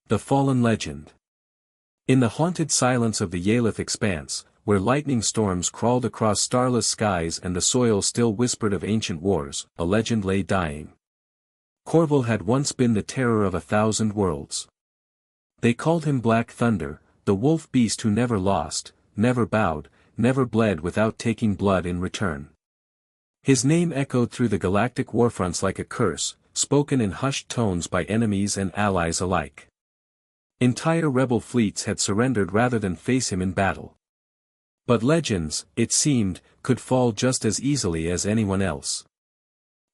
The Fallen Legend. In the haunted silence of the Yaleith expanse, where lightning storms crawled across starless skies and the soil still whispered of ancient wars, a legend lay dying. Corval had once been the terror of 1,000 worlds. They called him Black Thunder, the wolf beast who never lost, never bowed, never bled without taking blood in return. His name echoed through the Galactic Warfronts like a curse, spoken in hushed tones by enemies and allies alike. Entire rebel fleets had surrendered rather than face him in battle. But legends, it seemed, could fall just as easily as anyone else.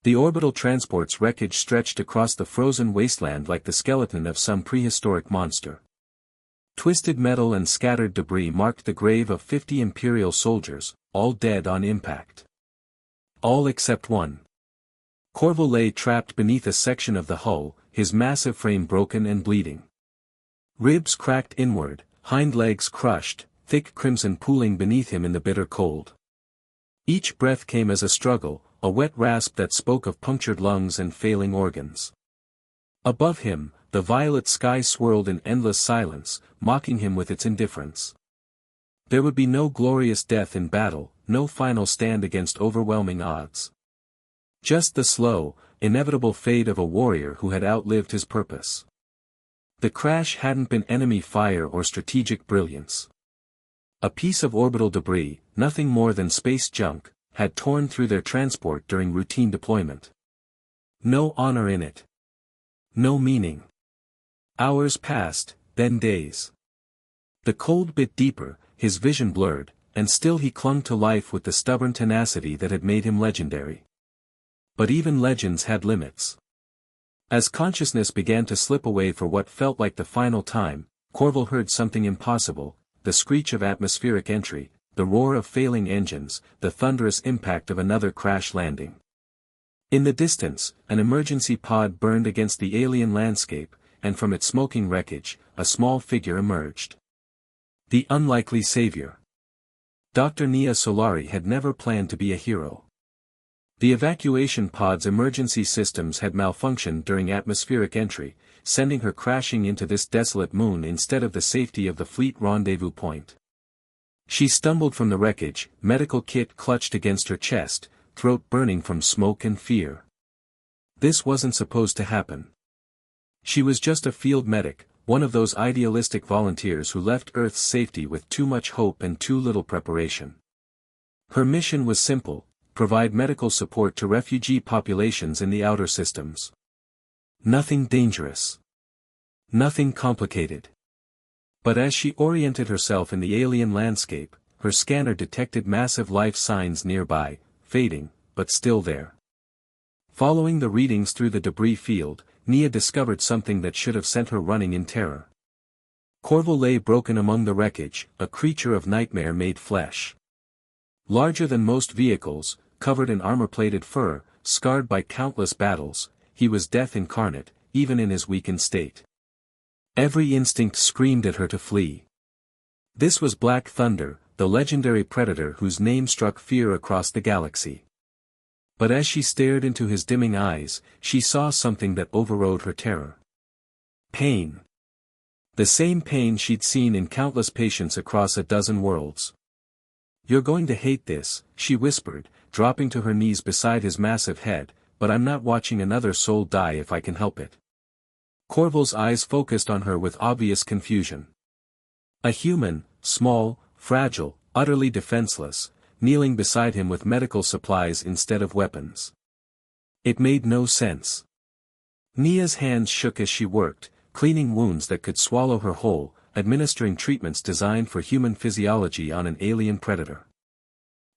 The orbital transport's wreckage stretched across the frozen wasteland like the skeleton of some prehistoric monster. Twisted metal and scattered debris marked the grave of 50 Imperial soldiers, all dead on impact. All except one. Corval lay trapped beneath a section of the hull, his massive frame broken and bleeding. Ribs cracked inward, hind legs crushed, thick crimson pooling beneath him in the bitter cold. Each breath came as a struggle, a wet rasp that spoke of punctured lungs and failing organs. Above him, the violet sky swirled in endless silence, mocking him with its indifference. There would be no glorious death in battle, no final stand against overwhelming odds. Just the slow, inevitable fate of a warrior who had outlived his purpose. The crash hadn't been enemy fire or strategic brilliance. A piece of orbital debris, nothing more than space junk, had torn through their transport during routine deployment. No honor in it. No meaning. Hours passed, then days. The cold bit deeper, his vision blurred, and still he clung to life with the stubborn tenacity that had made him legendary. But even legends had limits. As consciousness began to slip away for what felt like the final time, Corval heard something impossible, the screech of atmospheric entry, the roar of failing engines, the thunderous impact of another crash landing. In the distance, an emergency pod burned against the alien landscape, and from its smoking wreckage, a small figure emerged. The unlikely savior. Dr. Nia Solari had never planned to be a hero. The evacuation pod's emergency systems had malfunctioned during atmospheric entry, sending her crashing into this desolate moon instead of the safety of the fleet rendezvous point. She stumbled from the wreckage, medical kit clutched against her chest, throat burning from smoke and fear. This wasn't supposed to happen. She was just a field medic, one of those idealistic volunteers who left Earth's safety with too much hope and too little preparation. Her mission was simple: provide medical support to refugee populations in the outer systems. Nothing dangerous. Nothing complicated. But as she oriented herself in the alien landscape, her scanner detected massive life signs nearby, fading, but still there. Following the readings through the debris field, Nia discovered something that should have sent her running in terror. Corval lay broken among the wreckage, a creature of nightmare-made flesh. Larger than most vehicles, covered in armor-plated fur, scarred by countless battles, he was death incarnate, even in his weakened state. Every instinct screamed at her to flee. This was Black Thunder, the legendary predator whose name struck fear across the galaxy. But as she stared into his dimming eyes, she saw something that overrode her terror. Pain. The same pain she'd seen in countless patients across a dozen worlds. "You're going to hate this," she whispered, dropping to her knees beside his massive head, "but I'm not watching another soul die if I can help it." Corval's eyes focused on her with obvious confusion. A human, small, fragile, utterly defenseless, kneeling beside him with medical supplies instead of weapons. It made no sense. Nia's hands shook as she worked, cleaning wounds that could swallow her whole, administering treatments designed for human physiology on an alien predator.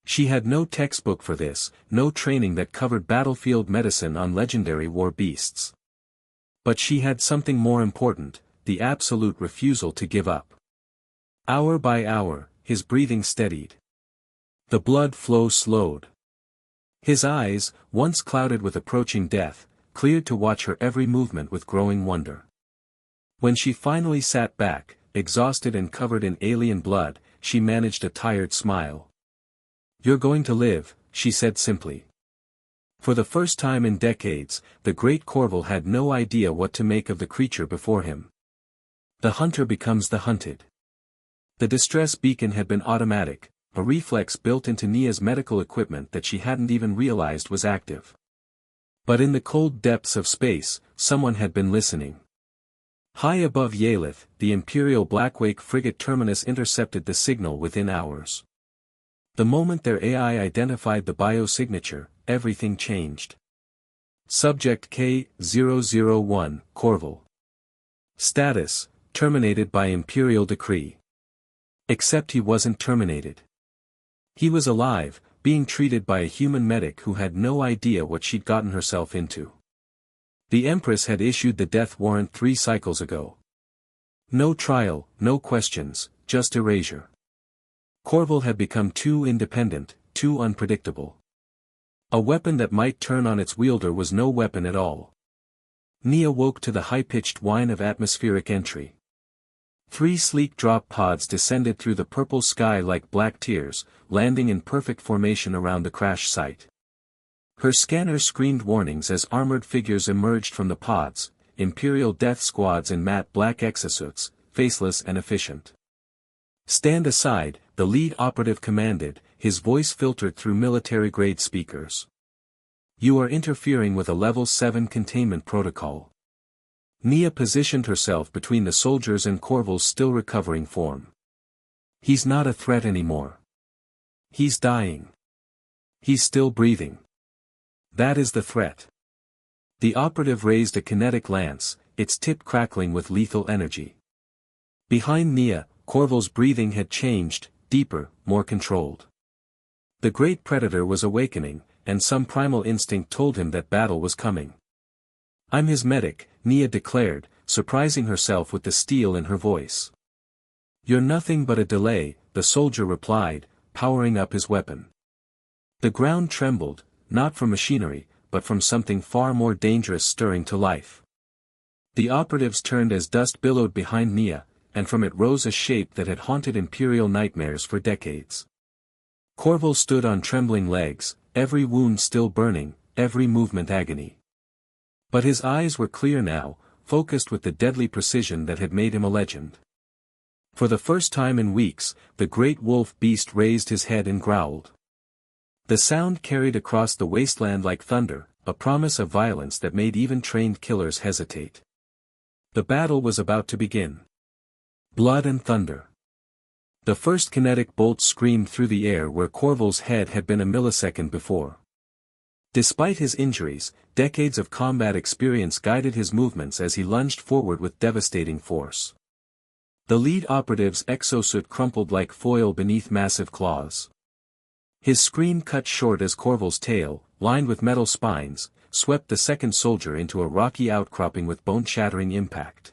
She had no textbook for this, no training that covered battlefield medicine on legendary war beasts. But she had something more important, the absolute refusal to give up. Hour by hour, his breathing steadied. The blood flow slowed. His eyes, once clouded with approaching death, cleared to watch her every movement with growing wonder. When she finally sat back, exhausted and covered in alien blood, she managed a tired smile. "You're going to live," she said simply. For the first time in decades, the great Corval had no idea what to make of the creature before him. The hunter becomes the hunted. The distress beacon had been automatic, a reflex built into Nia's medical equipment that she hadn't even realized was active. But in the cold depths of space, someone had been listening. High above Yaleith, the Imperial Blackwake frigate terminus intercepted the signal within hours. The moment their AI identified the biosignature, everything changed. Subject K-001, Corval. Status, terminated by Imperial decree. Except he wasn't terminated. He was alive, being treated by a human medic who had no idea what she'd gotten herself into. The Empress had issued the death warrant 3 cycles ago. No trial, no questions, just erasure. Corval had become too independent, too unpredictable. A weapon that might turn on its wielder was no weapon at all. Nia woke to the high-pitched whine of atmospheric entry. 3 sleek drop pods descended through the purple sky like black tears, landing in perfect formation around the crash site. Her scanner screened warnings as armored figures emerged from the pods, Imperial death squads in matte black exosuits, faceless and efficient. "Stand aside," the lead operative commanded, his voice filtered through military-grade speakers. "You are interfering with a Level 7 containment protocol." Nia positioned herself between the soldiers and Corval's still recovering form. "He's not a threat anymore. He's dying. He's still breathing. That is the threat." The operative raised a kinetic lance, its tip crackling with lethal energy. Behind Nia, Corval's breathing had changed, deeper, more controlled. The great predator was awakening, and some primal instinct told him that battle was coming. "I'm his medic," Nia declared, surprising herself with the steel in her voice. "You're nothing but a delay," the soldier replied, powering up his weapon. The ground trembled, not from machinery, but from something far more dangerous stirring to life. The operatives turned as dust billowed behind Nia, and from it rose a shape that had haunted Imperial nightmares for decades. Corval stood on trembling legs, every wound still burning, every movement agony. But his eyes were clear now, focused with the deadly precision that had made him a legend. For the first time in weeks, the great wolf beast raised his head and growled. The sound carried across the wasteland like thunder, a promise of violence that made even trained killers hesitate. The battle was about to begin. Blood and thunder. The first kinetic bolt screamed through the air where Corval's head had been a millisecond before. Despite his injuries, decades of combat experience guided his movements as he lunged forward with devastating force. The lead operative's exosuit crumpled like foil beneath massive claws. His scream cut short as Corval's tail, lined with metal spines, swept the second soldier into a rocky outcropping with bone-shattering impact.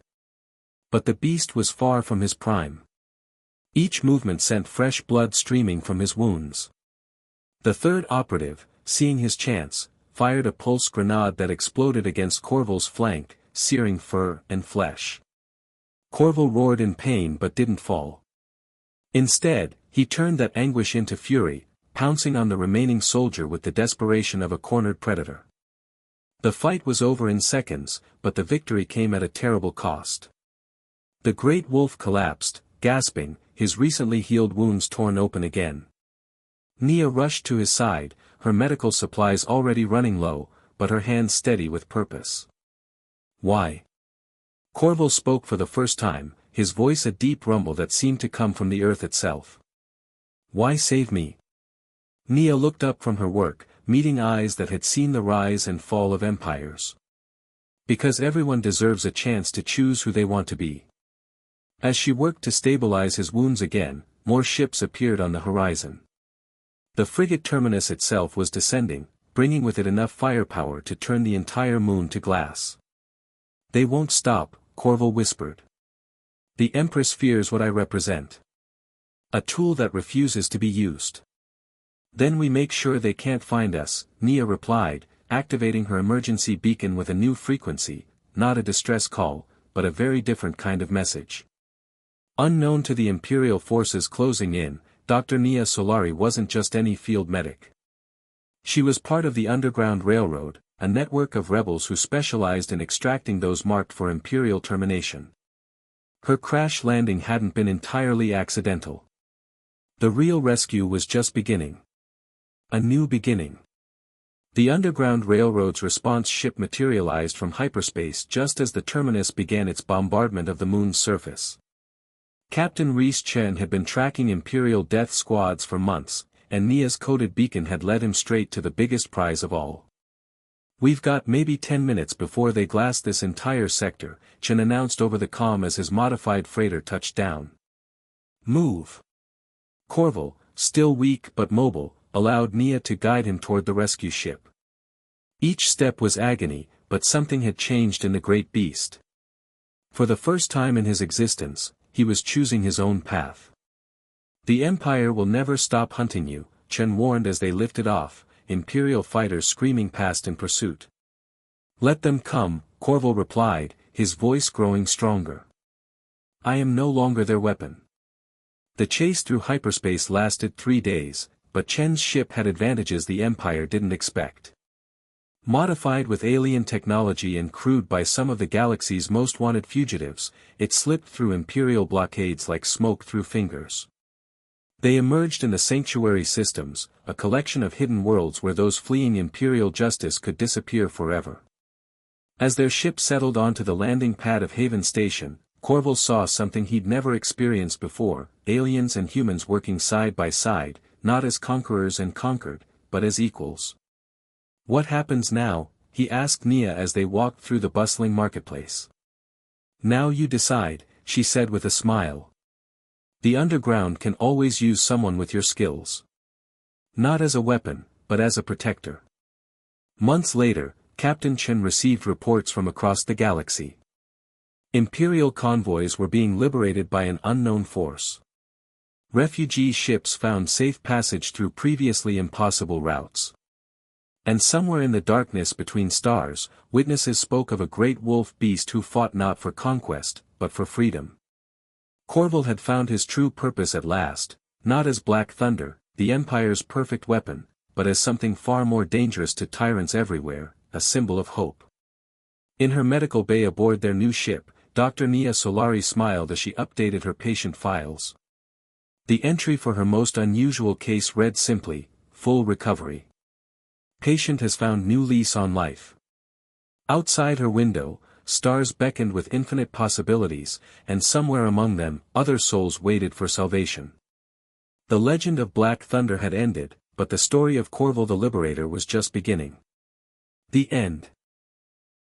But the beast was far from his prime. Each movement sent fresh blood streaming from his wounds. The third operative, seeing his chance, fired a pulse grenade that exploded against Corval's flank, searing fur and flesh. Corval roared in pain but didn't fall. Instead, he turned that anguish into fury, pouncing on the remaining soldier with the desperation of a cornered predator. The fight was over in seconds, but the victory came at a terrible cost. The great wolf collapsed, gasping, his recently healed wounds torn open again. Nia rushed to his side, her medical supplies already running low, but her hands steady with purpose. "Why?" Corval spoke for the first time, his voice a deep rumble that seemed to come from the earth itself. "Why save me?" Nia looked up from her work, meeting eyes that had seen the rise and fall of empires. "Because everyone deserves a chance to choose who they want to be." As she worked to stabilize his wounds again, more ships appeared on the horizon. The frigate terminus itself was descending, bringing with it enough firepower to turn the entire moon to glass. "They won't stop," Corval whispered. "The Empress fears what I represent. A tool that refuses to be used." "Then we make sure they can't find us," Nia replied, activating her emergency beacon with a new frequency, not a distress call, but a very different kind of message. Unknown to the Imperial forces closing in, Dr. Nia Solari wasn't just any field medic. She was part of the Underground Railroad, a network of rebels who specialized in extracting those marked for Imperial termination. Her crash landing hadn't been entirely accidental. The real rescue was just beginning. A new beginning. The Underground Railroad's response ship materialized from hyperspace just as the terminus began its bombardment of the moon's surface. Captain Rhys Chen had been tracking Imperial death squads for months, and Nia's coded beacon had led him straight to the biggest prize of all. "We've got maybe 10 minutes before they glass this entire sector," Chen announced over the comm as his modified freighter touched down. "Move." Corval, still weak but mobile, allowed Nia to guide him toward the rescue ship. Each step was agony, but something had changed in the great beast. For the first time in his existence, he was choosing his own path. "The Empire will never stop hunting you," Chen warned as they lifted off, Imperial fighters screaming past in pursuit. "Let them come," Corval replied, his voice growing stronger. "I am no longer their weapon." The chase through hyperspace lasted 3 days, but Chen's ship had advantages the Empire didn't expect. Modified with alien technology and crewed by some of the galaxy's most wanted fugitives, it slipped through Imperial blockades like smoke through fingers. They emerged in the sanctuary systems, a collection of hidden worlds where those fleeing Imperial justice could disappear forever. As their ship settled onto the landing pad of Haven Station, Corval saw something he'd never experienced before: aliens and humans working side by side, not as conquerors and conquered, but as equals. "What happens now?" he asked Nia as they walked through the bustling marketplace. "Now you decide," she said with a smile. "The Underground can always use someone with your skills. Not as a weapon, but as a protector." Months later, Captain Chen received reports from across the galaxy. Imperial convoys were being liberated by an unknown force. Refugee ships found safe passage through previously impossible routes. And somewhere in the darkness between stars, witnesses spoke of a great wolf beast who fought not for conquest, but for freedom. Corval had found his true purpose at last, not as Black Thunder, the Empire's perfect weapon, but as something far more dangerous to tyrants everywhere, a symbol of hope. In her medical bay aboard their new ship, Dr. Nia Solari smiled as she updated her patient files. The entry for her most unusual case read simply, "Full recovery. Patient has found new lease on life." Outside her window, stars beckoned with infinite possibilities, and somewhere among them, other souls waited for salvation. The legend of Black Thunder had ended, but the story of Corval the Liberator was just beginning. The end.